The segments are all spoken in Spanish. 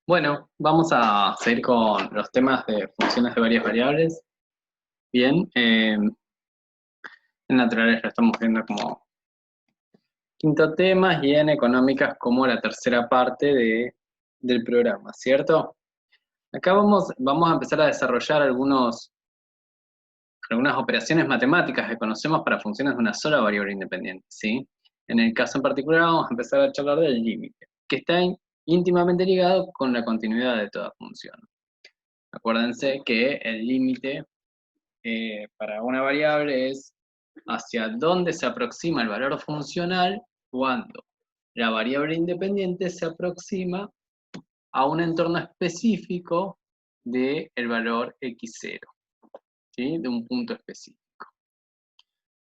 Bueno, vamos a seguir con los temas de funciones de varias variables. Bien, en naturales lo estamos viendo como quinto tema y en económicas como la tercera parte del programa, ¿cierto? Acá vamos a empezar a desarrollar algunas operaciones matemáticas que conocemos para funciones de una sola variable independiente, ¿sí? En el caso en particular vamos a empezar a charlar del límite, que está íntimamente ligado con la continuidad de toda función. Acuérdense que el límite para una variable es hacia dónde se aproxima el valor funcional cuando la variable independiente se aproxima a un entorno específico del valor x0, ¿sí? De un punto específico.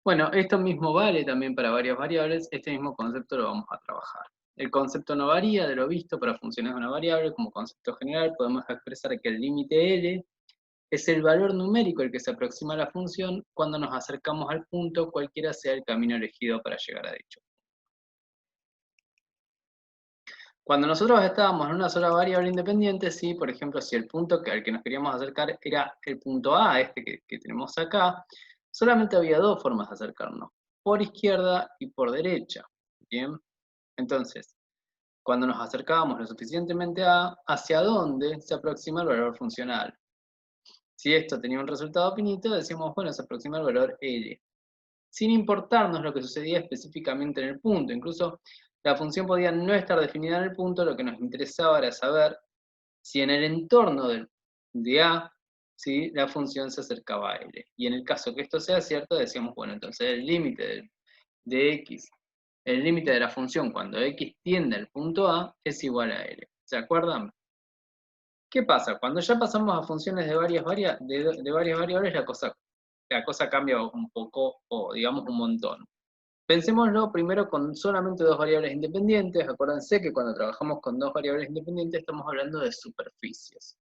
Bueno, esto mismo vale también para varias variables, este mismo concepto lo vamos a trabajar. El concepto no varía de lo visto para funciones de una variable, como concepto general podemos expresar que el límite L es el valor numérico al que se aproxima la función cuando nos acercamos al punto, cualquiera sea el camino elegido para llegar a dicho. Cuando nosotros estábamos en una sola variable independiente, ¿sí? Por ejemplo, si el punto al que nos queríamos acercar era el punto A, este que tenemos acá, solamente había dos formas de acercarnos, por izquierda y por derecha. Bien, entonces, cuando nos acercábamos lo suficientemente a, ¿hacia dónde se aproxima el valor funcional? Si esto tenía un resultado finito, decíamos, bueno, se aproxima al valor L, sin importarnos lo que sucedía específicamente en el punto. Incluso la función podía no estar definida en el punto, lo que nos interesaba era saber si en el entorno de A, ¿sí? La función se acercaba a L. Y en el caso que esto sea cierto, decíamos, bueno, entonces el límite de X, el límite de la función cuando X tiende al punto A es igual a L. ¿Se acuerdan? ¿Qué pasa? Cuando ya pasamos a funciones de varias variables, la cosa cambia un poco, o digamos un montón. Pensémoslo primero con solamente dos variables independientes. Acuérdense que cuando trabajamos con dos variables independientes estamos hablando de superficies.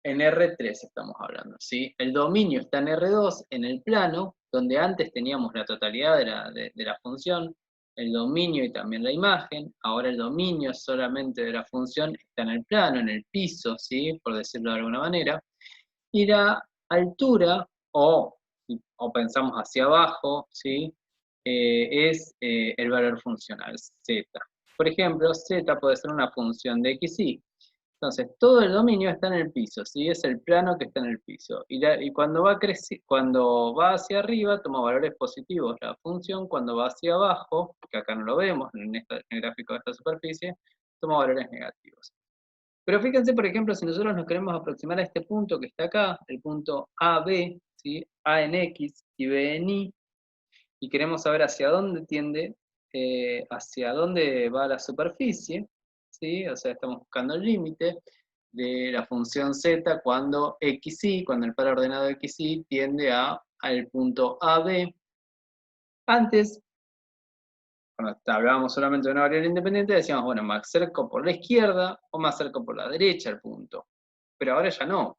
En R3 estamos hablando, ¿sí? El dominio está en R2, en el plano, donde antes teníamos la totalidad de la función, el dominio y también la imagen. Ahora el dominio solamente de la función está en el plano, en el piso, ¿sí? Por decirlo de alguna manera. Y la altura, o pensamos hacia abajo, ¿sí? Es el valor funcional, z. Por ejemplo, z puede ser una función de x, y. Entonces, todo el dominio está en el piso, ¿sí? Es el plano que está en el piso. Y cuando cuando va hacia arriba, toma valores positivos la función. Cuando va hacia abajo, que acá no lo vemos en el gráfico de esta superficie, toma valores negativos. Pero fíjense, por ejemplo, si nosotros nos queremos aproximar a este punto que está acá, el punto AB, ¿sí? A en X y B en Y, y queremos saber hacia dónde tiende, hacia dónde va la superficie, ¿sí? O sea, estamos buscando el límite de la función z cuando xy, cuando el par ordenado xy tiende al punto AB. Antes, cuando hablábamos solamente de una variable independiente, decíamos, bueno, me acerco por la izquierda o me acerco por la derecha al punto. Pero ahora ya no,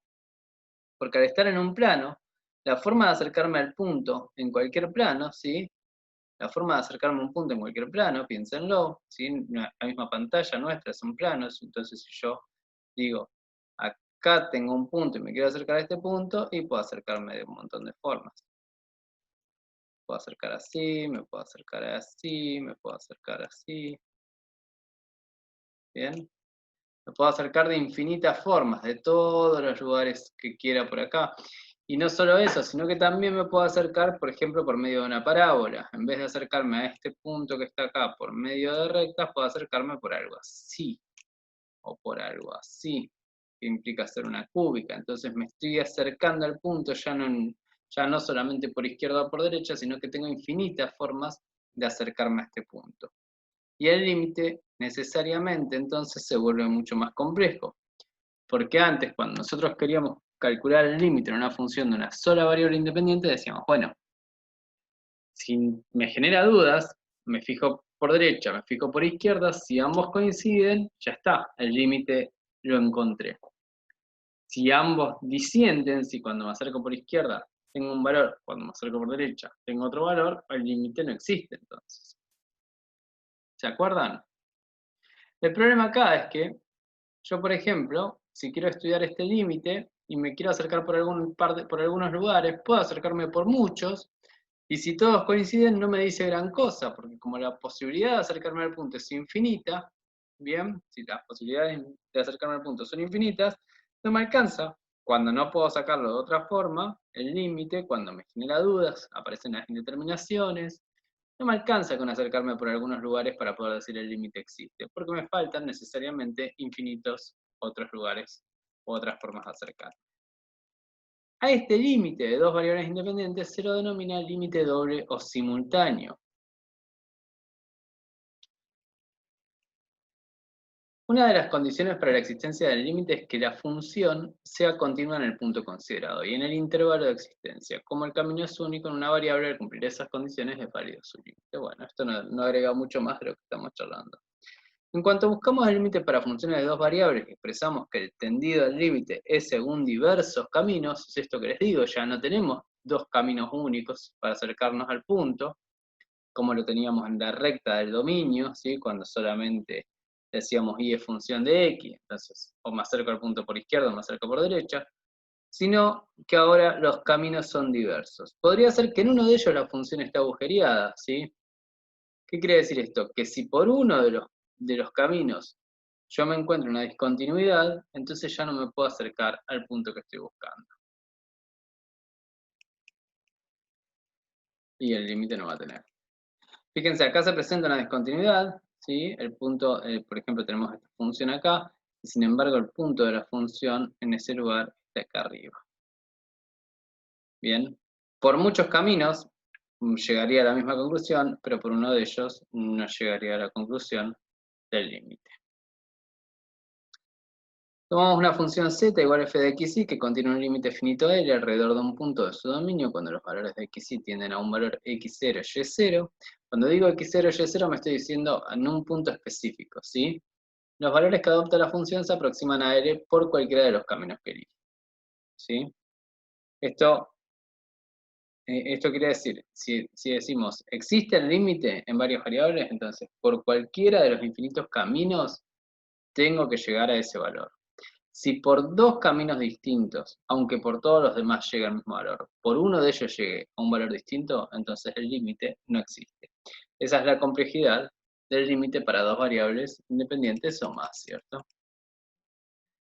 porque al estar en un plano, la forma de acercarme al punto en cualquier plano, ¿sí? La forma de acercarme a un punto en cualquier plano, piénsenlo, ¿sí? La misma pantalla nuestra son planos, entonces si yo digo, acá tengo un punto y me quiero acercar a este punto, y puedo acercarme de un montón de formas. Me puedo acercar así, me puedo acercar así, me puedo acercar así. ¿Bien? Me puedo acercar de infinitas formas, de todos los lugares que quiera por acá. Y no solo eso, sino que también me puedo acercar, por ejemplo, por medio de una parábola. En vez de acercarme a este punto que está acá por medio de rectas, puedo acercarme por algo así, o por algo así, que implica hacer una cúbica. Entonces me estoy acercando al punto ya no solamente por izquierda o por derecha, sino que tengo infinitas formas de acercarme a este punto. Y el límite necesariamente entonces se vuelve mucho más complejo. Porque antes, cuando nosotros queríamos calcular el límite en una función de una sola variable independiente, decíamos, bueno, si me genera dudas, me fijo por derecha, me fijo por izquierda, si ambos coinciden, ya está, el límite lo encontré. Si ambos disienten, si cuando me acerco por izquierda tengo un valor, cuando me acerco por derecha tengo otro valor, el límite no existe entonces. ¿Se acuerdan? El problema acá es que yo, por ejemplo, si quiero estudiar este límite y me quiero acercar por por algunos lugares, puedo acercarme por muchos, y si todos coinciden no me dice gran cosa, porque como la posibilidad de acercarme al punto es infinita, bien, si las posibilidades de acercarme al punto son infinitas, no me alcanza. Cuando no puedo sacarlo de otra forma, el límite, cuando me genera dudas, aparecen las indeterminaciones, no me alcanza con acercarme por algunos lugares para poder decir el límite existe, porque me faltan necesariamente infinitos otros lugares u otras formas de acercar. A este límite de dos variables independientes se lo denomina límite doble o simultáneo. Una de las condiciones para la existencia del límite es que la función sea continua en el punto considerado y en el intervalo de existencia. Como el camino es único en una variable, al cumplir esas condiciones es válido su límite. Bueno, esto no agrega mucho más de lo que estamos charlando. En cuanto buscamos el límite para funciones de dos variables, expresamos que el tendido del límite es según diversos caminos, es esto que les digo, ya no tenemos dos caminos únicos para acercarnos al punto, como lo teníamos en la recta del dominio, ¿sí? Cuando solamente decíamos y es función de x, entonces o me acerco al punto por izquierda o me acerco por derecha, sino que ahora los caminos son diversos. Podría ser que en uno de ellos la función está agujereada, ¿sí? ¿Qué quiere decir esto? Que si por uno de los caminos yo me encuentro una discontinuidad, entonces ya no me puedo acercar al punto que estoy buscando. Y el límite no va a tener. Fíjense, acá se presenta una discontinuidad, ¿sí? El punto, por ejemplo, tenemos esta función acá, y sin embargo el punto de la función en ese lugar está acá arriba. Bien, por muchos caminos llegaría a la misma conclusión, pero por uno de ellos no llegaría a la conclusión del límite. Tomamos una función z igual a f de xy que contiene un límite finito L alrededor de un punto de su dominio cuando los valores de xy tienden a un valor x0 y y0. Cuando digo x0 y y0 me estoy diciendo en un punto específico, ¿sí? Los valores que adopta la función se aproximan a L por cualquiera de los caminos que elige, ¿sí? Esto quiere decir, si decimos existe el límite en varias variables, entonces por cualquiera de los infinitos caminos tengo que llegar a ese valor. Si por dos caminos distintos, aunque por todos los demás llegue al mismo valor, por uno de ellos llegue a un valor distinto, entonces el límite no existe. Esa es la complejidad del límite para dos variables independientes o más, ¿cierto?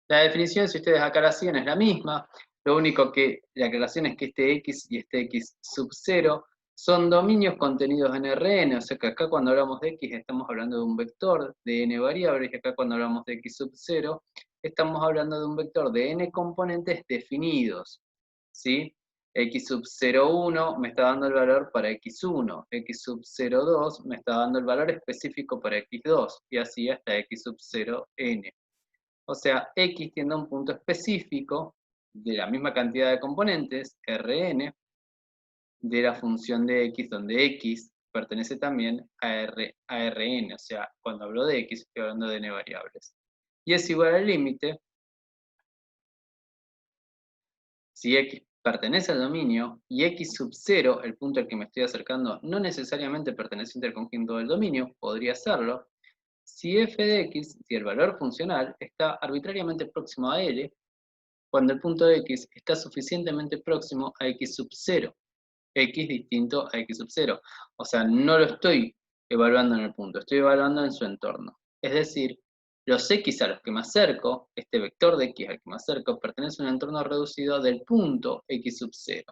La definición, si ustedes acá la siguen, es la misma. Lo único que la aclaración es que este x y este x sub 0 son dominios contenidos en Rn, o sea que acá cuando hablamos de x estamos hablando de un vector de n variables, y acá cuando hablamos de x sub 0 estamos hablando de un vector de n componentes definidos, ¿sí? X sub 0,1 me está dando el valor para x1, x sub 0,2 me está dando el valor específico para x2, y así hasta x sub 0n. O sea, x tiende a un punto específico de la misma cantidad de componentes, Rn, de la función de x, donde x pertenece también a Rn. O sea, cuando hablo de x estoy hablando de n variables. Y es igual al límite, si x pertenece al dominio y x sub 0, el punto al que me estoy acercando, no necesariamente perteneciente al conjunto del dominio, podría serlo. Si f de x, si el valor funcional está arbitrariamente próximo a L, cuando el punto de x está suficientemente próximo a x sub 0, x distinto a x sub 0. O sea, no lo estoy evaluando en el punto, estoy evaluando en su entorno. Es decir, los x a los que me acerco, este vector de x al que me acerco, pertenece a un entorno reducido del punto x sub 0.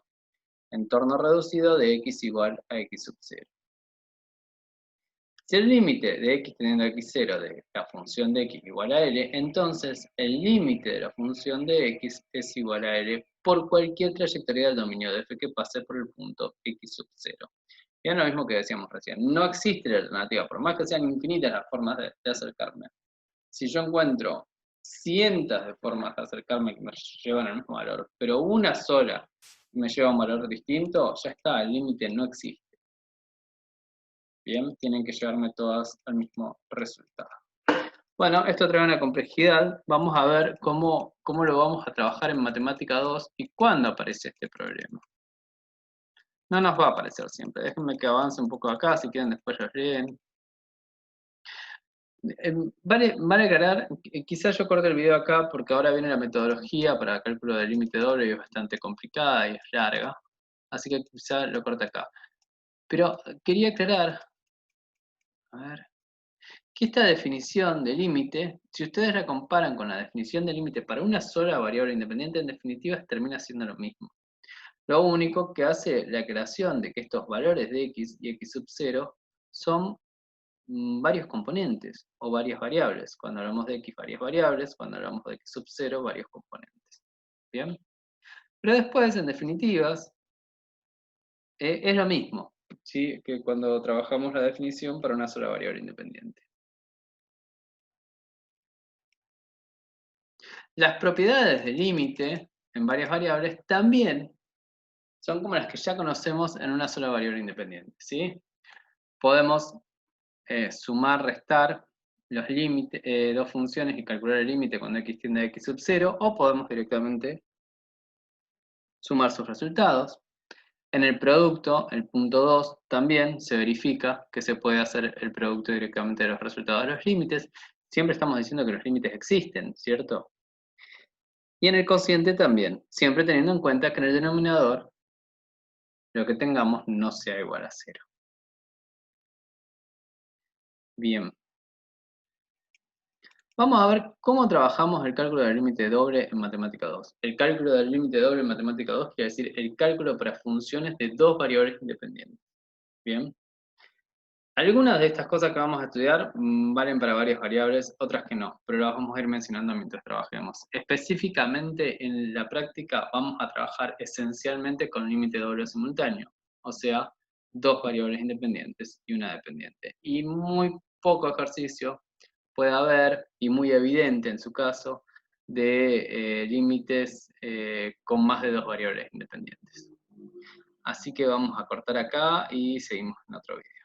Entorno reducido de x igual a x sub 0. Si el límite de x teniendo x0 de la función de x igual a L, entonces el límite de la función de x es igual a L por cualquier trayectoria del dominio de f que pase por el punto x sub 0. Y es lo mismo que decíamos recién, no existe la alternativa, por más que sean infinitas las formas de acercarme. Si yo encuentro cientos de formas de acercarme que me llevan al mismo valor, pero una sola me lleva a un valor distinto, ya está, el límite no existe. Bien, tienen que llevarme todas al mismo resultado. Bueno, esto trae una complejidad. Vamos a ver cómo lo vamos a trabajar en Matemática 2 y cuándo aparece este problema. No nos va a aparecer siempre. Déjenme que avance un poco acá, si quieren después lo leen. Vale aclarar, quizás yo corte el video acá porque ahora viene la metodología para cálculo del límite doble y es bastante complicada y es larga, así que quizás lo corte acá. Pero quería aclarar, a ver, que esta definición de límite, si ustedes la comparan con la definición de límite para una sola variable independiente, en definitiva termina siendo lo mismo. Lo único que hace la creación de que estos valores de x y x sub 0 son varios componentes o varias variables. Cuando hablamos de x, varias variables. Cuando hablamos de x sub 0, varios componentes. ¿Bien? Pero después, en definitivas, es lo mismo, ¿sí? Que cuando trabajamos la definición para una sola variable independiente. Las propiedades del límite en varias variables también son como las que ya conocemos en una sola variable independiente, ¿sí? Podemos sumar, restar los límites, dos funciones y calcular el límite cuando x tiende a x sub 0, o podemos directamente sumar sus resultados. En el producto, el punto 2, también se verifica que se puede hacer el producto directamente de los resultados de los límites. Siempre estamos diciendo que los límites existen, ¿cierto? Y en el cociente también, siempre teniendo en cuenta que en el denominador lo que tengamos no sea igual a 0. Bien. Vamos a ver cómo trabajamos el cálculo del límite doble en Matemática 2. El cálculo del límite doble en Matemática 2 quiere decir el cálculo para funciones de dos variables independientes. Bien. Algunas de estas cosas que vamos a estudiar valen para varias variables, otras que no, pero las vamos a ir mencionando mientras trabajemos. Específicamente en la práctica vamos a trabajar esencialmente con límite doble simultáneo, o sea, dos variables independientes y una dependiente. Y muy poco ejercicio puede haber, y muy evidente en su caso, de límites con más de dos variables independientes. Así que vamos a cortar acá y seguimos en otro video.